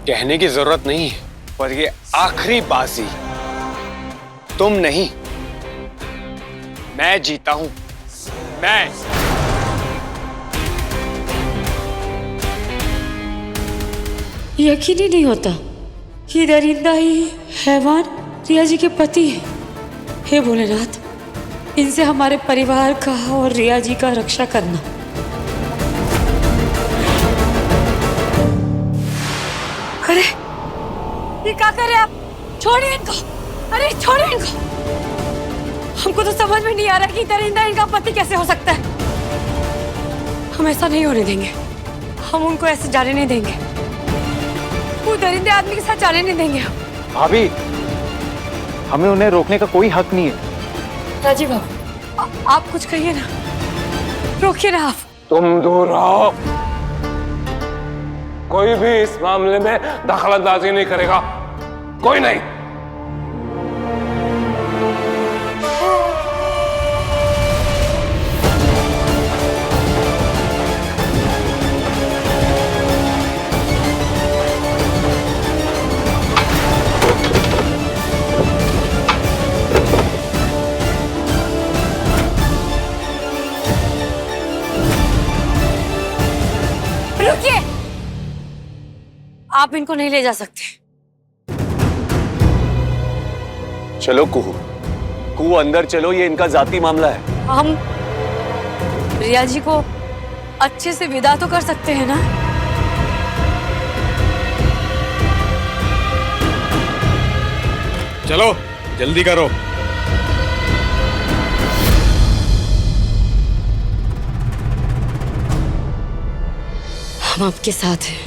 कहने की जरूरत नहीं, पर ये आखिरी बाजी तुम नहीं, मैं जीता हूं। मैं। यकीन ही नहीं होता कि दरिंदा ही हैवान रिया जी के पति है। हे भोलेनाथ, इनसे हमारे परिवार का और रिया जी का रक्षा करना। अरे ये क्या कर रहे हैं आप? छोड़िए इनको। अरे छोड़िए इनको। हमको तो समझ में नहीं आ रहा कि दरिंदा इनका पति कैसे हो सकता है। हम ऐसा नहीं होने देंगे। हम उनको ऐसे जाने नहीं देंगे। वो दरिंदे आदमी के साथ जाने नहीं देंगे हम। भाभी, हमें उन्हें रोकने का कोई हक नहीं है। राजीव बाबू, आप कुछ कहिए ना, रोकिए ना आप। तुम दूर रहो। कोई भी इस मामले में दखलंदाजी नहीं करेगा, कोई नहीं। रुकिए, आप इनको नहीं ले जा सकते। चलो कुहू, कुहू अंदर चलो, ये इनका जाती मामला है। हम रिया जी को अच्छे से विदा तो कर सकते हैं ना? चलो जल्दी करो। हम आपके साथ हैं,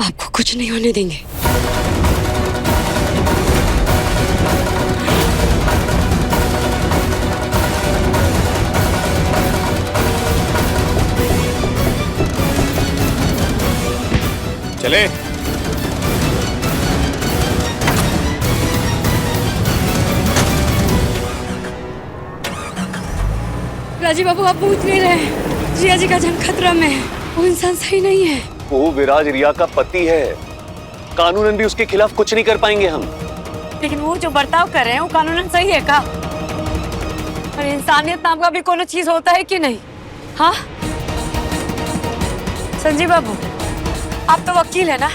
आपको कुछ नहीं होने देंगे। चले। राजीव बाबू, आप पूछ नहीं रहे। रिया जी का जान खतरा में है। वो इंसान सही नहीं है। वो विराज रिया का पति है, कानूनन भी उसके खिलाफ कुछ नहीं कर पाएंगे हम। लेकिन वो जो बर्ताव कर रहे हैं वो कानूनन सही है का? और इंसानियत नाम का भी कोई चीज होता है कि नहीं? हाँ संजीव बाबू, आप तो वकील है ना,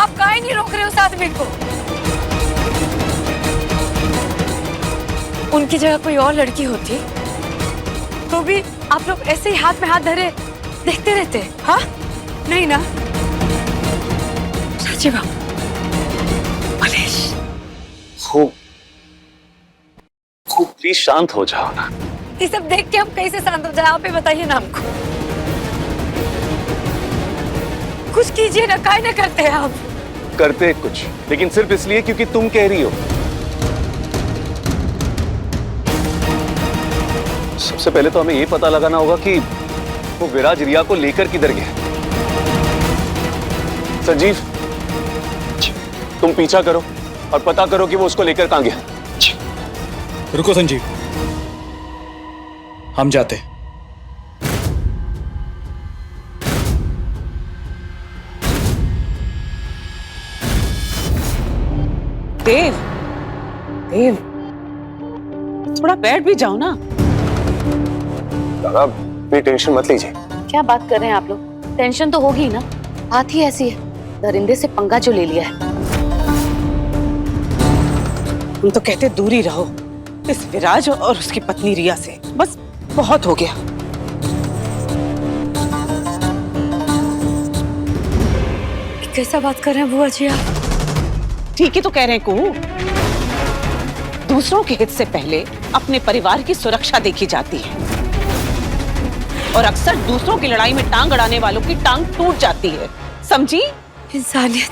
आप काहे नहीं रोक रहे हो उस आदमी को? उनकी जगह कोई और लड़की होती तो भी आप लोग ऐसे ही हाथ में हाथ धरे देखते रहते? हाँ नहीं ना? राजीव बाबू, मलेश, खूब खूब प्लीज शांत हो जाओ ना। ये सब देख के हम कैसे शांत हो जाए? आप ही बताइए ना हमको। कुछ कीजिए ना, काहे ना करते हैं आप? करते कुछ, लेकिन सिर्फ इसलिए क्योंकि तुम कह रही हो। सबसे पहले तो हमें ये पता लगाना होगा कि वो विराज रिया को लेकर किधर गया। संजीव, तुम पीछा करो और पता करो कि वो उसको लेकर कहां गया। रुको संजीव, हम जाते। देव, देव, थोड़ा बैठ भी जाओ ना। दादा, भी टेंशन मत लीजिए। क्या बात कर रहे हैं आप लोग? टेंशन तो होगी ना, बात ही ऐसी है। दरिंदे से पंगा जो ले लिया है। हम तो कहते दूर ही रहो इस विराज और उसकी पत्नी रिया से, बस बहुत हो गया। कैसा बात कर रहे हैं बुआ जी आप? ठीक ही तो कह रहे हैं कुहू। दूसरों के हित से पहले अपने परिवार की सुरक्षा देखी जाती है, और अक्सर दूसरों की लड़ाई में टांग अड़ाने वालों की टांग टूट जाती है, समझी? इंसानियत,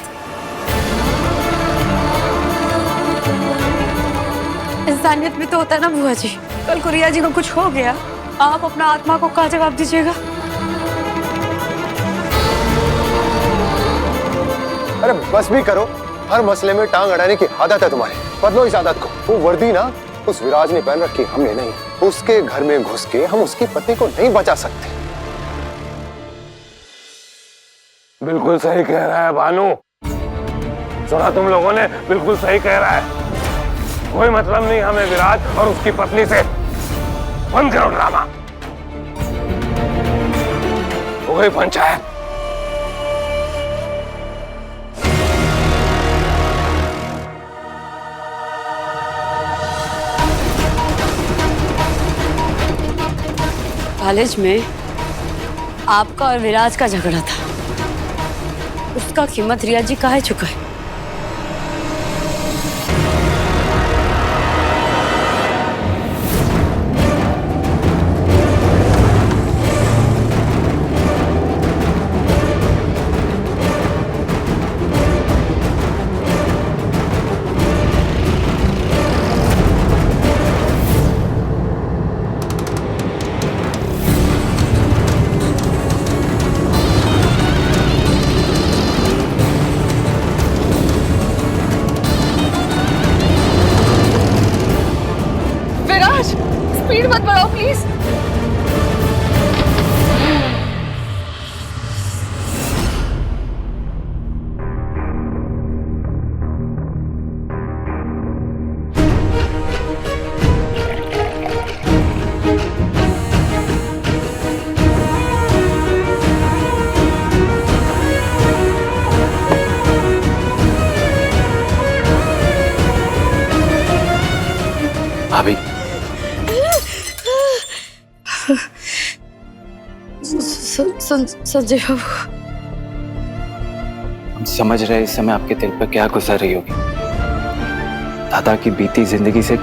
इंसानियत भी तो होता है ना बुआ जी। कल को रिया जी को कुछ हो गया, आप अपना आत्मा को क्या जवाब दीजिएगा? अरे बस भी करो, हर मसले में टांग अड़ाने की आदत है तुम्हारी। बदलो इस आदत को। वो वर्दी ना उस विराज ने पहन रखी, हमने नहीं। उसके घर में घुस के हम उसकी पत्नी को नहीं बचा सकते। बिल्कुल सही कह रहा है भानु। सुना तुम लोगों ने, बिल्कुल सही कह रहा है। कोई मतलब नहीं हमें विराज और उसकी पत्नी से। बंद करो ड्रामा। हो गई पंचायत। कॉलेज में आपका और विराज का झगड़ा था, उसका कीमत रिया जी काहे चुका है? स्पीड मत बढ़ाओ प्लीज। भाभी, संजय बाबू, हम समझ रहे इस समय आपके दिल पर क्या गुजर रही होगी। दादा की बीती जिंदगी से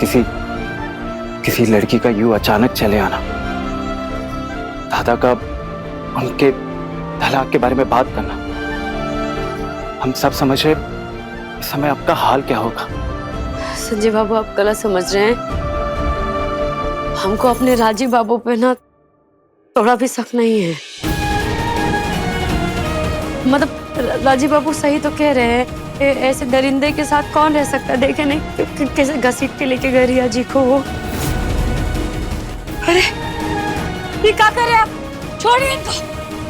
किसी लड़की का यूं अचानक चले आना, दादा का उनके तलाक के बारे में बात करना, हम सब समझ रहे इस समय आपका हाल क्या होगा। संजय बाबू, आप गलत समझ रहे हैं। हमको अपने राजीव बाबू पे ना थोड़ा भी शक नहीं है। मतलब राजीव बाबू सही तो कह रहे हैं, ऐसे दरिंदे के साथ कौन रह सकता है। देखे नहीं कैसे घसीट के लेके गए रिया जी को वो। अरे ये क्या कर रहे हैं आप? छोड़िए इनको,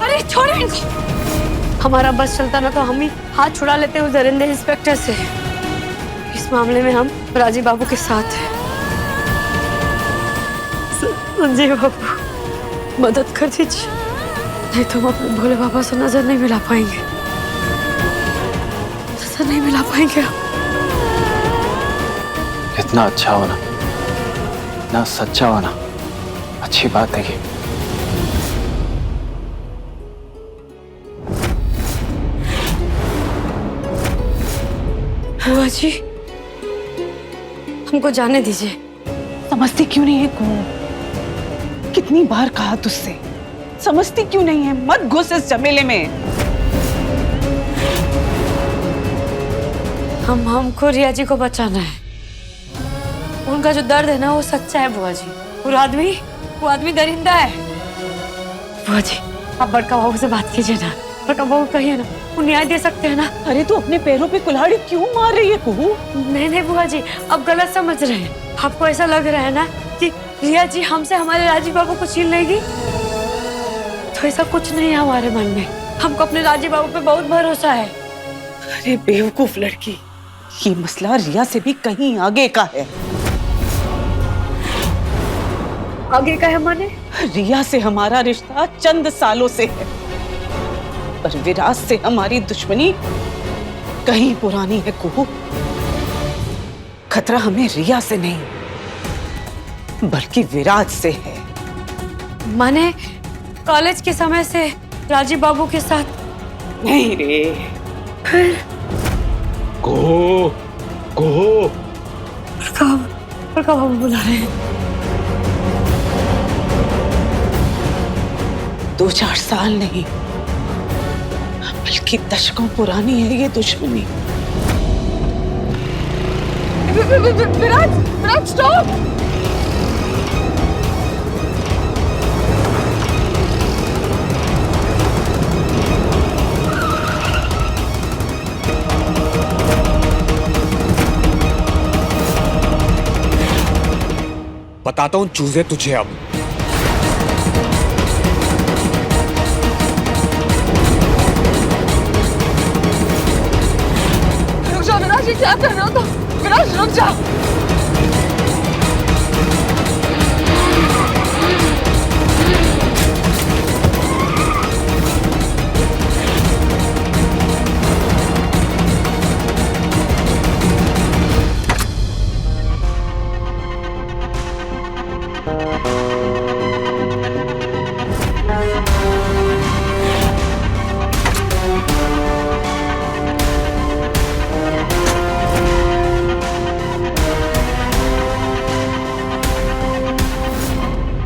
अरे छोड़िए इनको। हमारा बस चलता ना तो हम ही हाथ छुड़ा लेते उस दरिंदे इंस्पेक्टर से। इस मामले में हम राजीव बाबू के साथ हैं। संजय बाबू, मदद कर दीजिए, नहीं तो हम अपने भोले बाबा से नजर नहीं मिला पाएंगे, नजर नहीं मिला पाएंगे। इतना अच्छा होना, इतना सच्चा होना अच्छी बात है। बुआ जी, हमको जाने दीजिए। समझती क्यों नहीं है कुहू? कितनी बार कहा तुझसे, समझती क्यों नहीं है? मत घुस इस झमेले में। हमको रिया जी को बचाना है। उनका जो दर्द है ना वो सच्चा है बुआ जी। वो आदमी दरिंदा है। बुआ जी, आप बड़का बाबू से बात कीजिए ना। बड़का बाबू कहिए ना, वो न्याय दे सकते हैं ना। अरे तू अपने पैरों पे कुल्हाड़ी क्यों मार रही है कुहू? नहीं बुआ जी, आप गलत समझ रहे हैं। आपको ऐसा लग रहा है ना कि रिया जी हमसे हमारे राजीव बाबू को छीन लेगी, तो ऐसा कुछ नहीं है हमारे मन में। हमको अपने राजीव बाबू पे बहुत भरोसा है। अरे बेवकूफ लड़की, ये मसला रिया से भी कहीं आगे का है। आगे का है माने? रिया से हमारा रिश्ता चंद सालों से है, पर विराज से हमारी दुश्मनी कहीं पुरानी है कुहू। खतरा हमें रिया से नहीं बल्कि विराज से है। माने कॉलेज के समय से राजीव बाबू के साथ? नहीं रे। फिर को बड़का बाबू बुला रहे हैं। 2-4 साल नहीं बल्कि दशकों पुरानी है ये दुश्मनी। विराज स्टॉप। बताता हूं चूजे तुझे अब। विराज ये क्या कर रहे हो तुम? विराज रुक जाओ।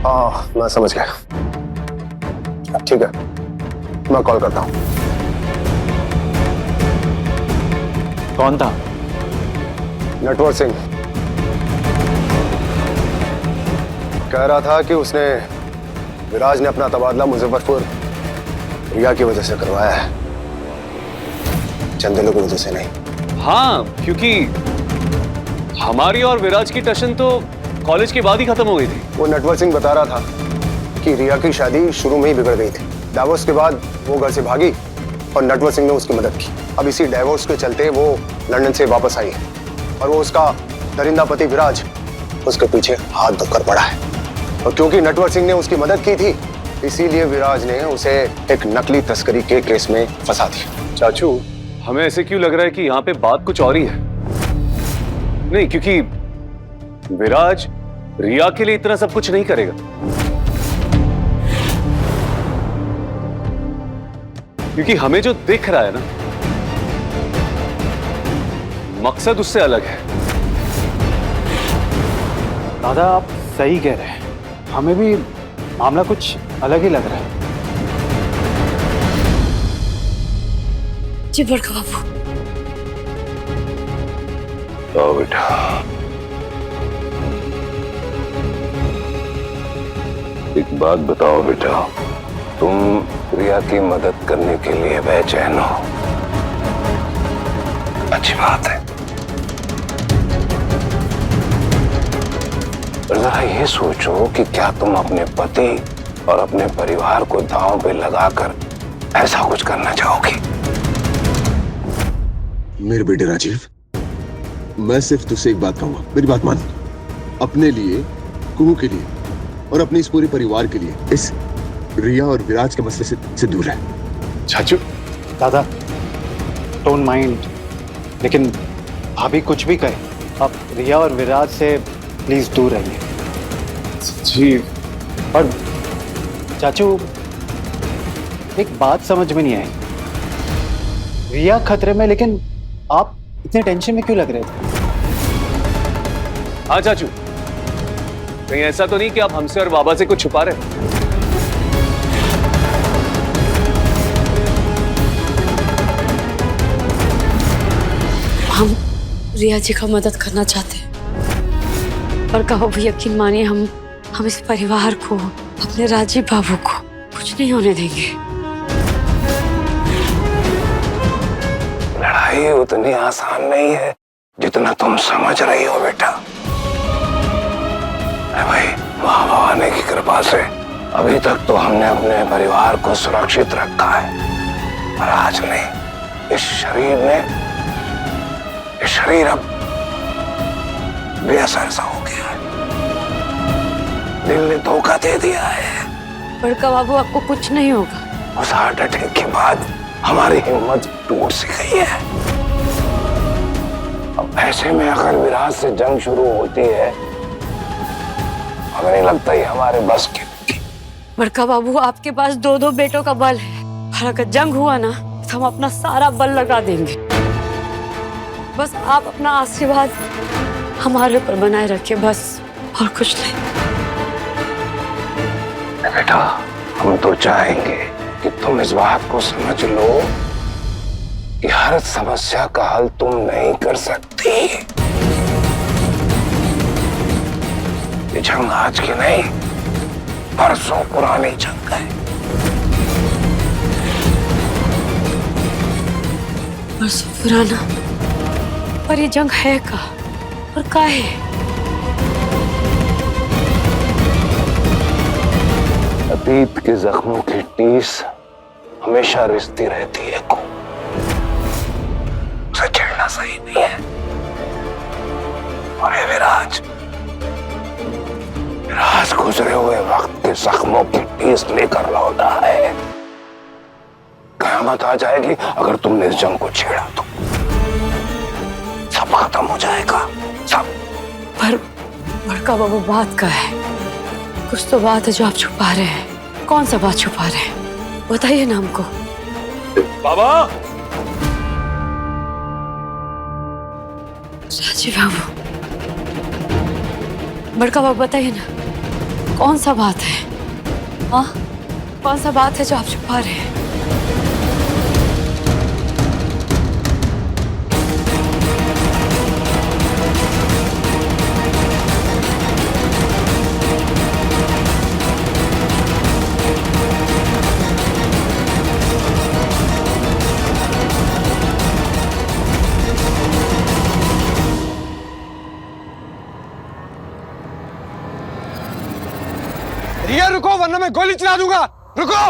हाँ, मैं समझ गया। ठीक है, मैं कॉल करता हूँ। कौन था? नटवर सिंह कह रहा था कि उसने विराज ने अपना तबादला मुजफ्फरपुर रिया की वजह से करवाया है, चंदेलों की वजह से नहीं। हाँ, क्योंकि हमारी और विराज की टशन तो कॉलेज के बाद ही खत्म हो गई थी। वो नटवर सिंह बता रहा था कि रिया की शादी शुरू में ही बिगड़ गई थी। डाइवोर्स के बाद वो घर से भागी और नटवर सिंह ने उसकी मदद की। अब इसी डाइवोर्स के चलते वो लंदन से वापस आई है और वो उसका दरिंदा पति विराज उसके पीछे हाथ धोकर पड़ा है। और क्योंकि नटवर सिंह ने उसकी मदद की थी, इसीलिए विराज ने उसे एक नकली तस्करी के केस में फंसा दिया। चाचू, हमें ऐसे क्यों लग रहा है कि यहाँ पे बात कुछ और ही है? नहीं, क्योंकि विराज रिया के लिए इतना सब कुछ नहीं करेगा। क्योंकि हमें जो दिख रहा है ना, मकसद उससे अलग है। दादा, आप सही कह रहे हैं, हमें भी मामला कुछ अलग ही लग रहा है। जी बड़का बाबू। तो बेटा, एक बात बताओ बेटा, तुम प्रिया की मदद करने के लिए बेचैन हो? अच्छी बात है। पर जरा ये सोचो कि क्या तुम अपने पति और अपने परिवार को दांव पे लगाकर ऐसा कुछ करना चाहोगी? मेरे बेटे राजीव, मैं सिर्फ तुझसे एक बात कहूंगा, मेरी बात मान। अपने लिए, कुहू के लिए और अपने इस पूरे परिवार के लिए इस रिया और विराज के मसले से दूर है। चाचू, दादा, डोंट माइंड, लेकिन भाभी कुछ भी कहे, आप रिया और विराज से प्लीज दूर रहिए। जी। और चाचू, एक बात समझ में नहीं आई, रिया खतरे में, लेकिन आप इतने टेंशन में क्यों लग रहे थे? हाँ चाचू, कहीं ऐसा तो नहीं कि आप हमसे और बाबा से कुछ छुपा रहे हैं? हम रिया जी का मदद करना चाहते हैं, पर कहो भी यकीन मानिए, हम इस परिवार को, अपने राजीव बाबू को कुछ नहीं होने देंगे। लड़ाई उतनी आसान नहीं है जितना तुम समझ रही हो बेटा। भाई, माँ भवानी की कृपा से अभी तक तो हमने अपने परिवार को सुरक्षित रखा है, पर आज नहीं, इस शरीर अब बेअसर सा हो गया है। दिल ने धोखा दे दिया है। बड़का बाबू, आपको कुछ नहीं होगा। उस हार्ट अटैक के बाद हमारी हिम्मत टूट सी गई है। अब ऐसे में अगर विराज से जंग शुरू होती है, हमें नहीं लगता ये हमारे बस की होगी। बड़का बाबू, आपके पास 2-2 बेटों का बल है, और अगर जंग हुआ ना तो हम अपना सारा बल लगा देंगे। बस आप अपना आशीर्वाद हमारे ऊपर बनाए रखिए, बस, और कुछ नहीं। बेटा, हम तो चाहेंगे कि तुम इस बात को समझ लो कि हर समस्या का हल तुम नहीं कर सकती। ये जंग आज की नहीं, परसों पुरानी जंग है। परसों पुराना? पर ये जंग है कहाँ और काहे? अतीत के जख्मों की टीस हमेशा रिश्ती रहती है को, उसे छेड़ना सही नहीं। नहीं है। और ये विराज गुजरे हुए वक्त के जख्मों की टीस लेकर लौटा है। कयामत आ जाएगी अगर तुमने इस जंग को छेड़ा तो। सब खत्म हो जाएगा, सब। पर बड़का बाबू बात का है, कुछ तो बात है जो आप छुपा रहे हैं। कौन सा बात छुपा रहे हैं, बताइए ना हमको। बाबा, राजीव बाबू, बड़का बाबू बताइए ना, कौन सा बात है? हाँ, कौन सा बात है जो आप छुपा रहे हैं? रिया रुको, वरना मैं गोली चला दूंगा। रुको।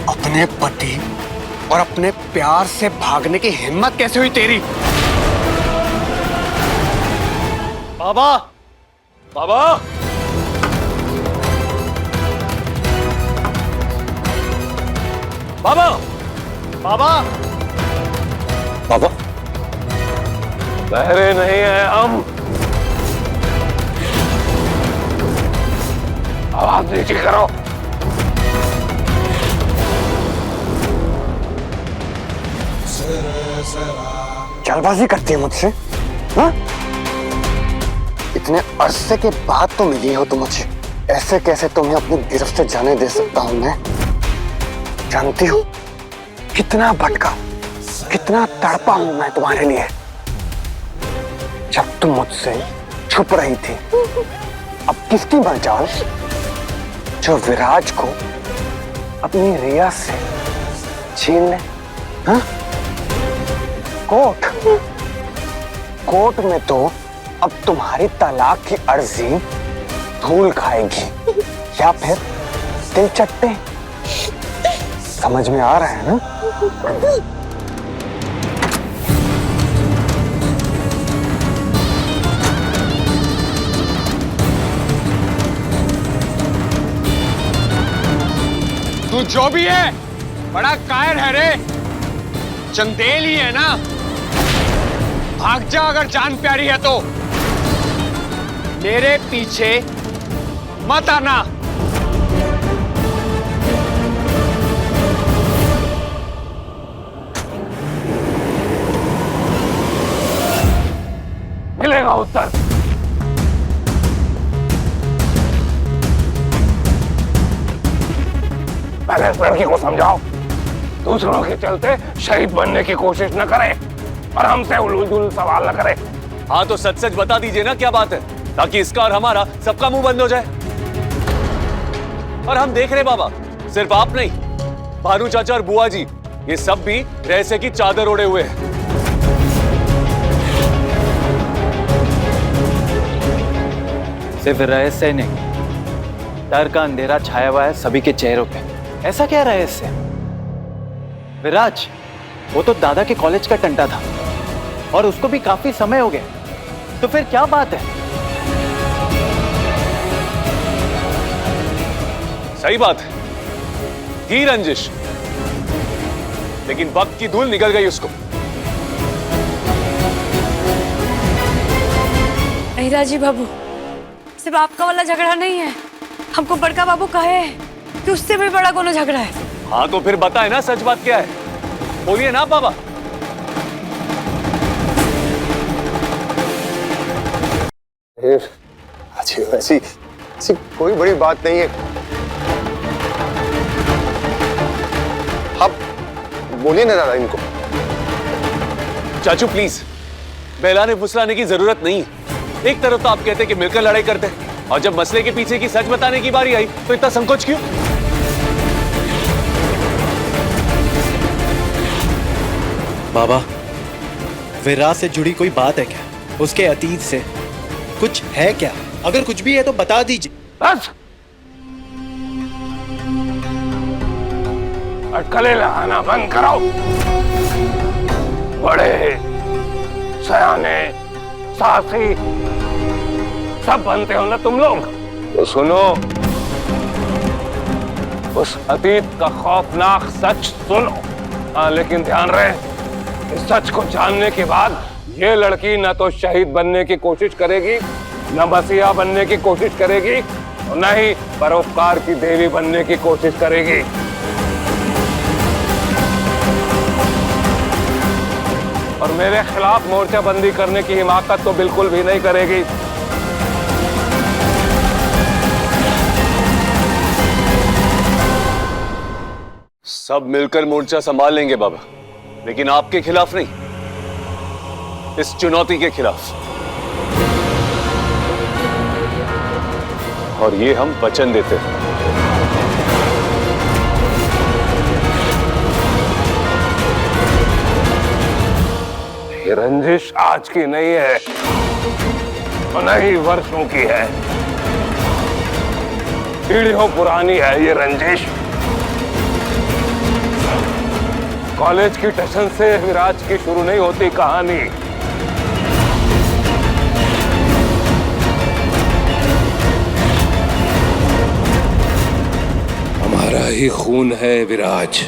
अपने पति और अपने प्यार से भागने की हिम्मत कैसे हुई तेरी? बाबा, बाबा, बाबा, बाबा, बाबा, बहरे नहीं है हम। आवाज नीचे करो। चालबाजी करती है मुझसे, हाँ? इतने अरसे के बाद तो मिली हो तुम मुझे। ऐसे कैसे तुम्हें अपनी गिरफ्त से जाने दे सकता हूं मैं? जानती हो कितना भटका, कितना तड़पा हूं मैं तुम्हारे लिए। जब तुम मुझसे छुप रही थी, अब किसकी मजाल जो विराज को अपनी रिया से छीन ले? हाँ? कोर्ट में तो अब तुम्हारी तलाक की अर्जी धूल खाएगी या फिर दिल चट्टे। समझ में आ रहा है ना? तू जो भी है बड़ा कायर है रे, चंदेल ही है ना। भाग जा अगर जान प्यारी है तो, मेरे पीछे मत आना। मिलेगा उत्तर। पहले इस लड़की को समझाओ, दूसरों के चलते शहीद बनने की कोशिश न करे और हमसे उलझुल सवाल न करे। हाँ तो सच सच बता दीजिए ना क्या बात है, ताकि इसका और हमारा सबका मुंह बंद हो जाए। और हम देख रहे बाबा, सिर्फ आप नहीं, भानु चाचा और बुआ जी, ये सब भी रहस्य की चादर ओढ़े हुए हैं। सिर्फ रहस्य नहीं, डर का अंधेरा छाया हुआ है सभी के चेहरों पे। ऐसा क्या रहस्य? विराज, वो तो दादा के कॉलेज का टंटा था और उसको भी काफी समय हो गया, तो फिर क्या बात है? सही बात है, थी रंजिश, लेकिन वक्त की धूल निकल गई उसको। नहीं राजीव बाबू, सिर्फ आपका वाला झगड़ा नहीं है, हमको बड़का बाबू कहे कि उससे भी बड़ा कोनो झगड़ा है। हाँ तो फिर बताए ना सच बात क्या है, बोलिए ना बाबा। ऐसी कोई बड़ी बात नहीं है। अब बोलिए ना दादा इनको। चाचू प्लीज, बहलाने फुसलाने की जरूरत नहीं। एक तरफ तो आप कहते कि मिलकर लड़ाई करते, और जब मसले के पीछे की सच बताने की बारी आई तो इतना संकोच क्यों? बाबा, विराज से जुड़ी कोई बात है क्या? उसके अतीत से कुछ है क्या? अगर कुछ भी है तो बता दीजिए। बस अटकलें लगाना बंद करो। बड़े सयाने साथी सब बनते हो ना तुम लोग। तो सुनो, उस अतीत का खौफनाक सच सुनो। हाँ, लेकिन ध्यान रहे, इस सच को जानने के बाद ये लड़की न तो शहीद बनने की कोशिश करेगी, न मसीहा बनने की कोशिश करेगी, और न ही परोपकार की देवी बनने की कोशिश करेगी। और मेरे खिलाफ मोर्चाबंदी करने की हिमाकत तो बिल्कुल भी नहीं करेगी। सब मिलकर मोर्चा संभाल लेंगे बाबा, लेकिन आपके खिलाफ नहीं, इस चुनौती के खिलाफ। और ये हम वचन देते हैं। ये रंजिश आज की नहीं है और न ही वर्षों की है, पीढ़ियों पुरानी है ये रंजिश। कॉलेज की टशन से विराज की शुरू नहीं होती कहानी। हमारा ही खून है विराज।